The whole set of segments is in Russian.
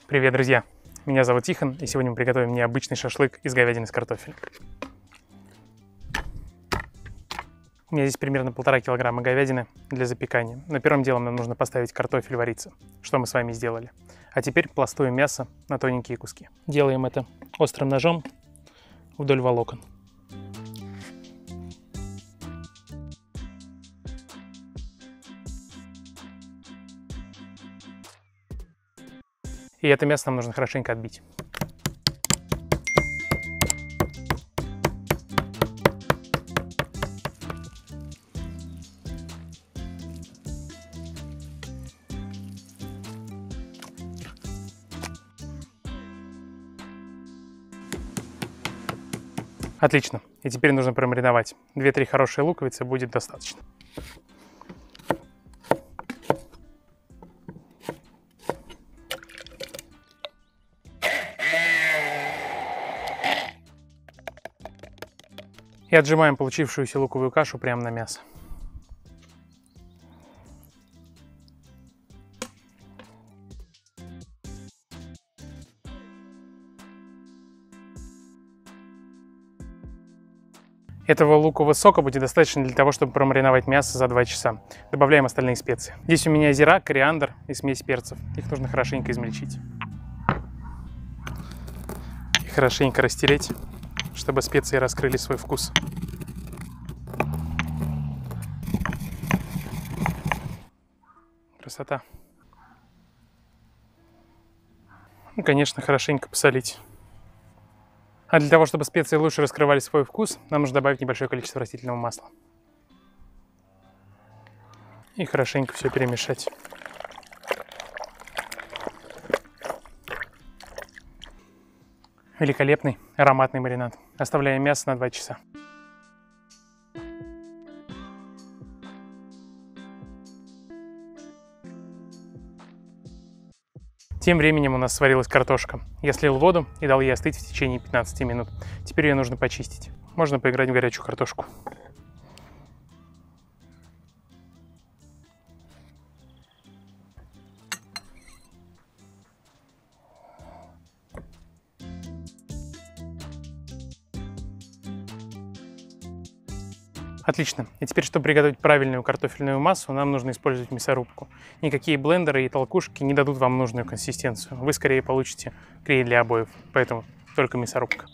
Привет, друзья! Меня зовут Тихон, и сегодня мы приготовим необычный шашлык из говядины с картофелем. У меня здесь примерно 1,5 килограмма говядины для запекания. Но первым делом нам нужно поставить картофель вариться, что мы с вами сделали. А теперь пластуем мясо на тоненькие куски. Делаем это острым ножом вдоль волокон. И это мясо нам нужно хорошенько отбить. Отлично. И теперь нужно промариновать. 2-3 хорошие луковицы будет достаточно. И отжимаем получившуюся луковую кашу прямо на мясо. Этого лукового сока будет достаточно для того, чтобы промариновать мясо за 2 часа. Добавляем остальные специи. Здесь у меня зира, кориандр и смесь перцев. Их нужно хорошенько измельчить. И хорошенько растереть, чтобы специи раскрыли свой вкус. Красота. Ну, конечно, хорошенько посолить. А для того, чтобы специи лучше раскрывали свой вкус, нам нужно добавить небольшое количество растительного масла. И хорошенько все перемешать. Великолепный ароматный маринад. Оставляем мясо на 2 часа. Тем временем у нас сварилась картошка. Я слил воду и дал ей остыть в течение 15 минут. Теперь ее нужно почистить. Можно поиграть в горячую картошку. Отлично. И теперь, чтобы приготовить правильную картофельную массу, нам нужно использовать мясорубку. Никакие блендеры и толкушки не дадут вам нужную консистенцию. Вы скорее получите клей для обоев, поэтому только мясорубка.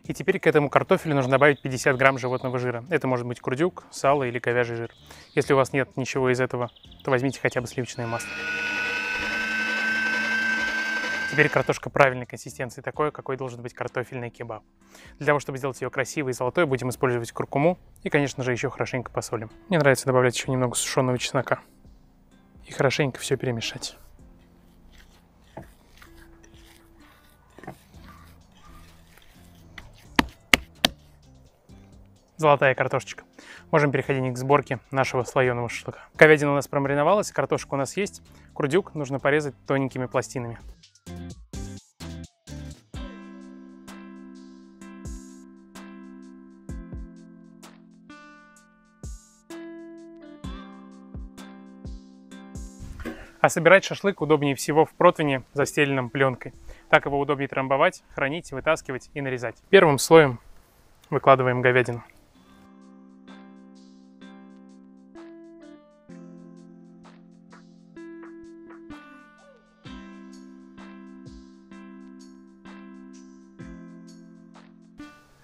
И теперь к этому картофелю нужно добавить 50 грамм животного жира. Это может быть курдюк, сало или говяжий жир. Если у вас нет ничего из этого, то возьмите хотя бы сливочное масло. Теперь картошка правильной консистенции, такой, какой должен быть картофельный кебаб. Для того, чтобы сделать ее красивой и золотой, будем использовать куркуму и, конечно же, еще хорошенько посолим. Мне нравится добавлять еще немного сушеного чеснока. И хорошенько все перемешать. Золотая картошечка. Можем переходить к сборке нашего слоеного шашлыка. Говядина у нас промариновалась, картошка у нас есть. Курдюк нужно порезать тоненькими пластинами. А собирать шашлык удобнее всего в противне, застеленном пленкой. Так его удобнее трамбовать, хранить, вытаскивать и нарезать. Первым слоем выкладываем говядину.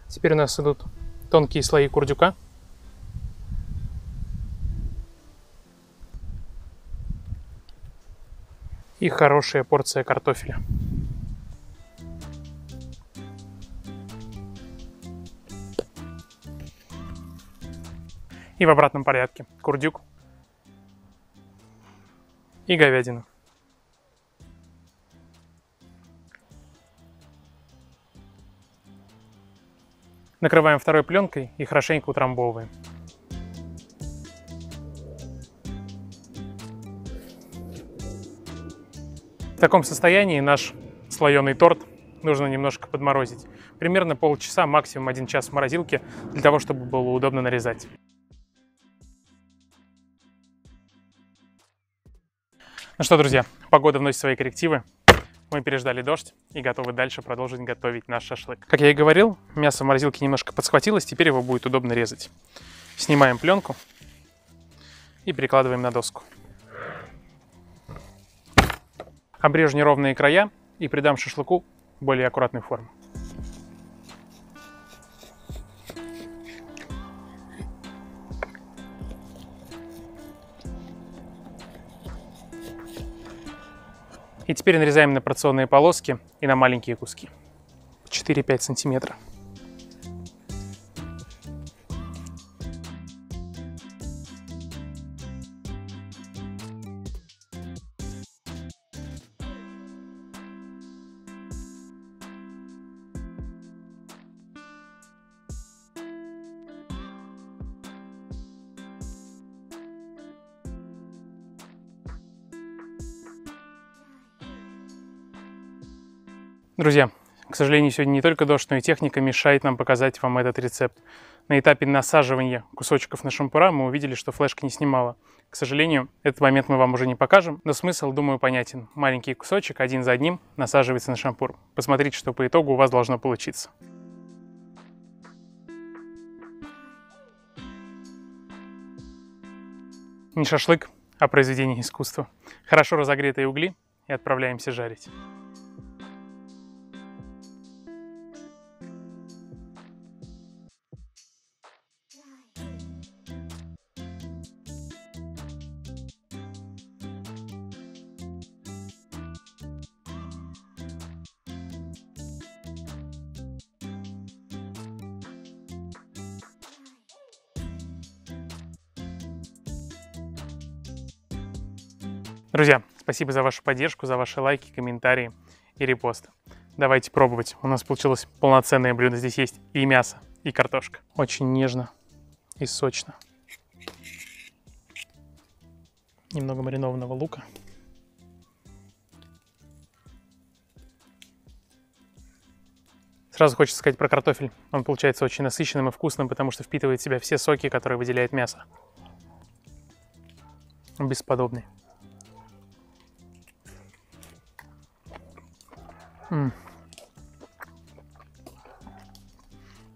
Теперь у нас идут тонкие слои курдюка. И хорошая порция картофеля. И в обратном порядке курдюк и говядину. Накрываем второй пленкой и хорошенько утрамбовываем. В таком состоянии наш слоеный торт нужно немножко подморозить. Примерно полчаса, максимум 1 час в морозилке, для того, чтобы было удобно нарезать. Ну что, друзья, погода вносит свои коррективы. Мы переждали дождь и готовы дальше продолжить готовить наш шашлык. Как я и говорил, мясо в морозилке немножко подсхватилось, теперь его будет удобно резать. Снимаем пленку и перекладываем на доску. Обрежу неровные края и придам шашлыку более аккуратную форму. И теперь нарезаем на порционные полоски и на маленькие куски. 4-5 сантиметров. Друзья, к сожалению, сегодня не только дождь, но и техника мешает нам показать вам этот рецепт. На этапе насаживания кусочков на шампура мы увидели, что флешка не снимала. К сожалению, этот момент мы вам уже не покажем, но смысл, думаю, понятен. Маленький кусочек один за одним насаживается на шампур. Посмотрите, что по итогу у вас должно получиться. Не шашлык, а произведение искусства. Хорошо разогретые угли и отправляемся жарить. Друзья, спасибо за вашу поддержку, за ваши лайки, комментарии и репосты. Давайте пробовать. У нас получилось полноценное блюдо. Здесь есть и мясо, и картошка. Очень нежно и сочно. Немного маринованного лука. Сразу хочется сказать про картофель. Он получается очень насыщенным и вкусным, потому что впитывает в себя все соки, которые выделяет мясо. Он бесподобный.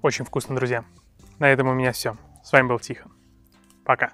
Очень вкусно, друзья. На этом у меня все. С вами был Тихон. Пока.